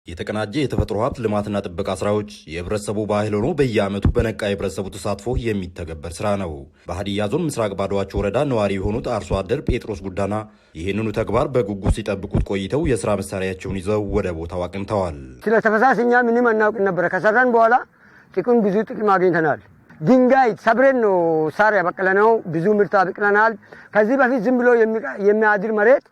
የተቀናጀ የተፈጥሮ ሀብት ልማትና ጥበቃ ስራዎች የህብረተሰቡ ባህል ሆኖ በየዓመቱ በነቃ የህብረተሰቡ ተሳትፎ የሚተገበር ስራ ነው። በሀዲያ ዞን ምስራቅ ባዶዋቸው ወረዳ ነዋሪ የሆኑት አርሶ አደር ጴጥሮስ ጉዳና ይህንኑ ተግባር በጉጉት ሲጠብቁት ቆይተው የስራ መሳሪያቸውን ይዘው ወደ ቦታው አቅንተዋል። ስለ ተፈሳሽ እኛ ምንም አናውቅ ነበር። ከሰራን በኋላ ብዙ ጥቅም አግኝተናል። ድንጋይ ሰብረን ነው ሳር ያበቀለነው። ብዙ ምርት አብቅለናል። ከዚህ በፊት ዝም ብሎ የሚያድር መሬት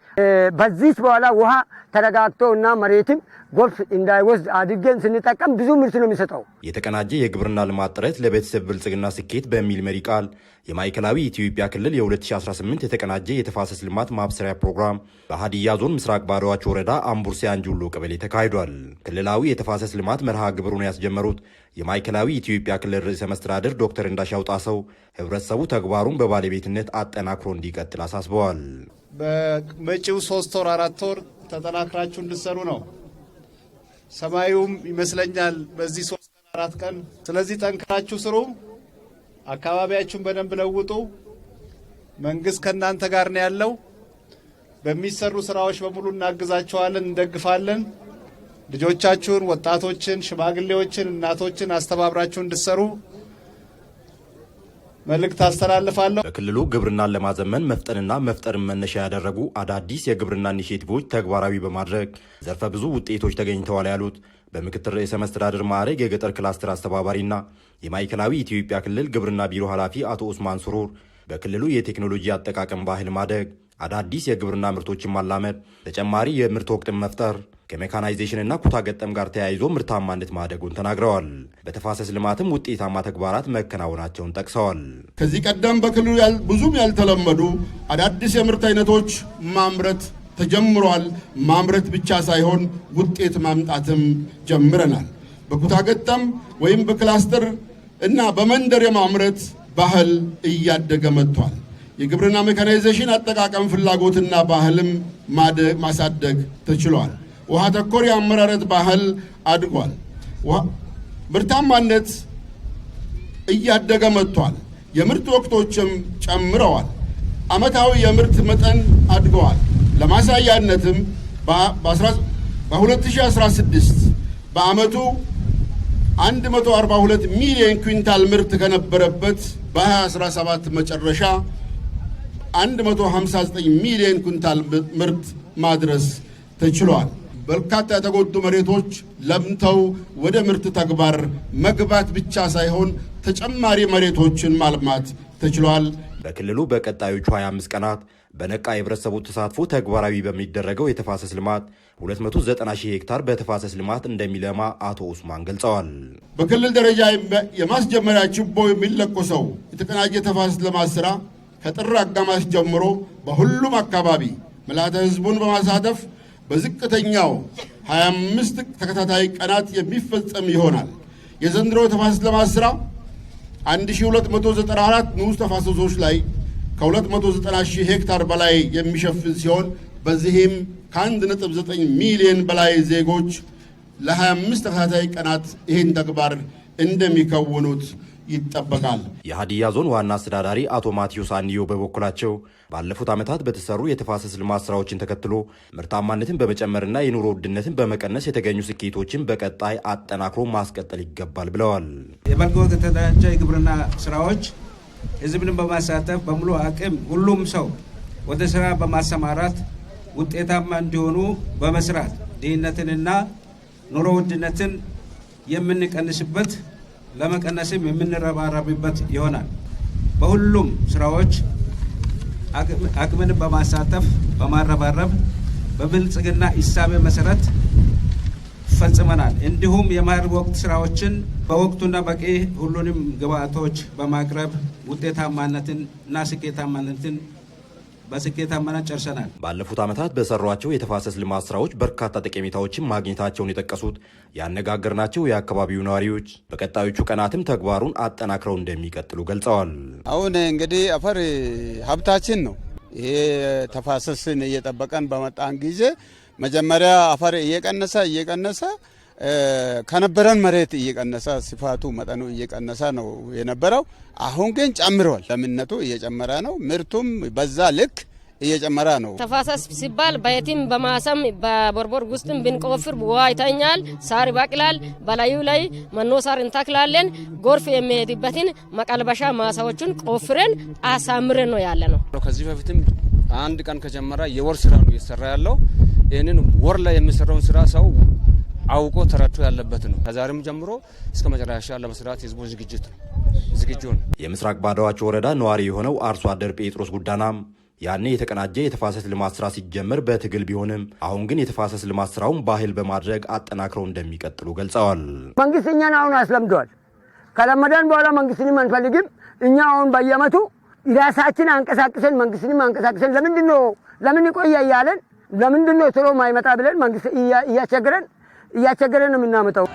በዚህ በኋላ ውሃ ተረጋግቶ እና መሬትም ጎርፍ እንዳይወስድ አድርገን ስንጠቀም ብዙ ምርት ነው የሚሰጠው። የተቀናጀ የግብርና ልማት ጥረት ለቤተሰብ ብልጽግና ስኬት በሚል መሪ ቃል የማዕከላዊ ኢትዮጵያ ክልል የ2018 የተቀናጀ የተፋሰስ ልማት ማብሰሪያ ፕሮግራም በሀዲያ ዞን ምስራቅ ባዶዋቸው ወረዳ አምቡርሴ አንጁሎ ቀበሌ ተካሂዷል። ክልላዊ የተፋሰስ ልማት መርሃ ግብሩን ያስጀመሩት የማዕከላዊ ኢትዮጵያ ክልል ርዕሰ መስተዳድር ዶክተር እንዳሻው ጣሰው ህብረተሰቡ ተግባሩን በባለቤትነት አጠናክሮ እንዲቀጥል አሳስበዋል። በመጪው 3 ወር 4 ወር ተጠናክራችሁ እንድትሰሩ ነው። ሰማዩም ይመስለኛል በዚህ 3 ቀን 4 ቀን። ስለዚህ ጠንክራችሁ ስሩ። አካባቢያችሁን በደንብ ለውጡ። መንግስት ከናንተ ጋር ነው ያለው። በሚሰሩ ስራዎች በሙሉ እናግዛችኋለን፣ እንደግፋለን። ልጆቻችሁን፣ ወጣቶችን፣ ሽማግሌዎችን፣ እናቶችን አስተባብራችሁ እንድትሰሩ መልእክት አስተላልፋለሁ። በክልሉ ግብርናን ለማዘመን መፍጠንና መፍጠርን መነሻ ያደረጉ አዳዲስ የግብርና ኢኒሼቲቮች ተግባራዊ በማድረግ ዘርፈ ብዙ ውጤቶች ተገኝተዋል ያሉት በምክትል ርዕሰ መስተዳድር ማዕረግ የገጠር ክላስተር አስተባባሪና የማዕከላዊ ኢትዮጵያ ክልል ግብርና ቢሮ ኃላፊ አቶ ኡስማን ሱሩር በክልሉ የቴክኖሎጂ አጠቃቀም ባህል ማደግ፣ አዳዲስ የግብርና ምርቶችን ማላመድ፣ ተጨማሪ የምርት ወቅትን መፍጠር ከሜካናይዜሽንና ኩታ ገጠም ጋር ተያይዞ ምርታማነት ማደጉን ተናግረዋል። በተፋሰስ ልማትም ውጤታማ ተግባራት መከናወናቸውን ጠቅሰዋል። ከዚህ ቀደም በክልሉ ብዙም ያልተለመዱ አዳዲስ የምርት አይነቶች ማምረት ተጀምሯል። ማምረት ብቻ ሳይሆን ውጤት ማምጣትም ጀምረናል። በኩታ ገጠም ወይም በክላስተር እና በመንደር የማምረት ባህል እያደገ መጥቷል። የግብርና ሜካናይዜሽን አጠቃቀም ፍላጎትና ባህልም ማሳደግ ተችሏል። ውሃ ተኮር የአመራረት ባህል አድጓል። ምርታማነት እያደገ መጥቷል። የምርት ወቅቶችም ጨምረዋል። ዓመታዊ የምርት መጠን አድገዋል። ለማሳያነትም በ2016 በዓመቱ 142 ሚሊዮን ኩንታል ምርት ከነበረበት በ2017 መጨረሻ 159 ሚሊዮን ኩንታል ምርት ማድረስ ተችሏል። በርካታ የተጎዱ መሬቶች ለምተው ወደ ምርት ተግባር መግባት ብቻ ሳይሆን ተጨማሪ መሬቶችን ማልማት ተችሏል። በክልሉ በቀጣዮቹ 25 ቀናት በነቃ የህብረተሰቡ ተሳትፎ ተግባራዊ በሚደረገው የተፋሰስ ልማት 290 ሺህ ሄክታር በተፋሰስ ልማት እንደሚለማ አቶ ኡስማን ገልጸዋል። በክልል ደረጃ የማስጀመሪያ ችቦ የሚለኮሰው የተቀናጀ ተፋሰስ ልማት ስራ ከጥር አጋማሽ ጀምሮ በሁሉም አካባቢ ምልዓተ ህዝቡን በማሳተፍ በዝቅተኛው 25 ተከታታይ ቀናት የሚፈጸም ይሆናል። የዘንድሮ ተፋሰስ ልማት ስራ 1294 ንዑስ ተፋሰሶች ላይ ከ290 ሺህ ሄክታር በላይ የሚሸፍን ሲሆን በዚህም ከ1.9 ሚሊዮን በላይ ዜጎች ለ25 ተከታታይ ቀናት ይህን ተግባር እንደሚከውኑት ይጠበቃል። የሀዲያ ዞን ዋና አስተዳዳሪ አቶ ማቴዎስ አንዮ በበኩላቸው ባለፉት ዓመታት በተሰሩ የተፋሰስ ልማት ስራዎችን ተከትሎ ምርታማነትን በመጨመርና የኑሮ ውድነትን በመቀነስ የተገኙ ስኬቶችን በቀጣይ አጠናክሮ ማስቀጠል ይገባል ብለዋል። የበልግ ወቅት የተደራጀ የግብርና ስራዎች ህዝብን በማሳተፍ በሙሉ አቅም ሁሉም ሰው ወደ ስራ በማሰማራት ውጤታማ እንዲሆኑ በመስራት ድህነትንና ኑሮ ውድነትን የምንቀንስበት ለመቀነስም የምንረባረብበት ይሆናል። በሁሉም ስራዎች አቅምን በማሳተፍ በማረባረብ በብልጽግና ኢሳቤ መሰረት ፈጽመናል። እንዲሁም የመኸር ወቅት ስራዎችን በወቅቱና በቂ ሁሉንም ግብዓቶች በማቅረብ ውጤታማነትን እና ስኬታማነትን በስኬታማነት ጨርሰናል። ባለፉት ዓመታት በሰሯቸው የተፋሰስ ልማት ስራዎች በርካታ ጠቀሜታዎችን ማግኘታቸውን የጠቀሱት ያነጋገርናቸው የአካባቢው ነዋሪዎች በቀጣዮቹ ቀናትም ተግባሩን አጠናክረው እንደሚቀጥሉ ገልጸዋል። አሁን እንግዲህ አፈር ሀብታችን ነው። ይሄ ተፋሰስን እየጠበቀን በመጣን ጊዜ መጀመሪያ አፈር እየቀነሰ ከነበረን መሬት እየቀነሰ ስፋቱ መጠኑ እየቀነሰ ነው የነበረው። አሁን ግን ጨምሯል። ለምነቱ እየጨመረ ነው። ምርቱም በዛ ልክ እየጨመረ ነው። ተፋሰስ ሲባል በየቲም በማሰም በቦርቦር ውስጥም ብንቆፍር ውሃ ይተኛል፣ ሳር ይበቅላል። በላዩ ላይ መኖ ሳር እንተክላለን። ጎርፍ የሚሄድበትን መቀልበሻ ማሳዎችን ቆፍረን አሳምረን ነው ያለ ነው። ከዚህ በፊትም አንድ ቀን ከጀመረ የወር ስራ ነው እየሰራ ያለው። ይህንን ወር ላይ የሚሰራውን ስራ ሰው አውቆ ተረድቶ ያለበት ነው። ከዛሬም ጀምሮ እስከ መጨረሻ ለመስራት ህዝቡ ዝግጁ ነው። የምስራቅ ባዳዋቾ ወረዳ ነዋሪ የሆነው አርሶ አደር ጴጥሮስ ጉዳናም ያኔ የተቀናጀ የተፋሰስ ልማት ስራ ሲጀመር በትግል ቢሆንም አሁን ግን የተፋሰስ ልማት ስራውን ባህል በማድረግ አጠናክረው እንደሚቀጥሉ ገልጸዋል። መንግስት እኛን አሁን አስለምደዋል። ከለመዳን በኋላ መንግስትንም አንፈልግም። እኛ አሁን በየአመቱ ራሳችን አንቀሳቅሰን መንግስትንም አንቀሳቅሰን ለምን ይቆያ እያለን ለምንድነው ቶሎ ማይመጣ ብለን መንግስት እያቸገረን ነው የምናመጣው።